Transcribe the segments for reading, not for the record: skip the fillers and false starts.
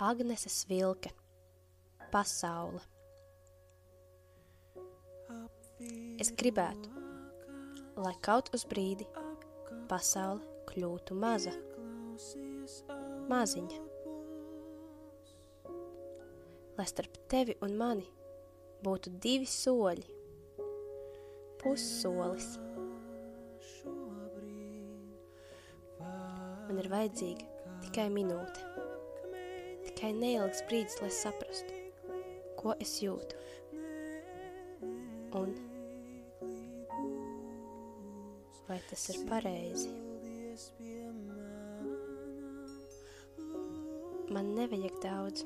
Agneses Vilke. Pasaule. Es gribētu, lai kaut uz brīdi pasaule kļūtu maza, maziņa. Lai starp tevi un mani būtu 2 soļi, pussolis. Man ir vajadzīga tikai minūte, tikai neilgs brīdis, lai saprastu, ko es jūtu. Un vai tas ir pareizi? Man nevajag daudz.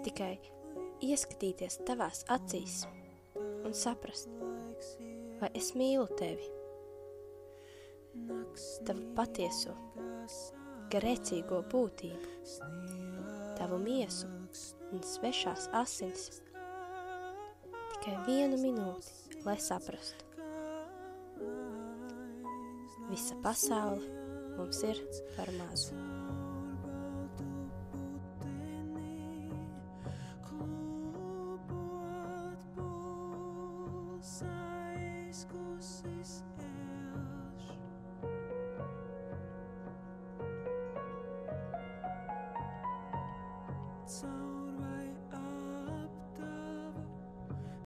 Tikai ieskatīties tavās acīs un saprast, vai es mīlu tevi, tavu patieso, grēcīgo būtību, tavu miesu un svešās asins. Tikai 1 minūti, lai saprastu. Visa pasaule mums ir par mazu. So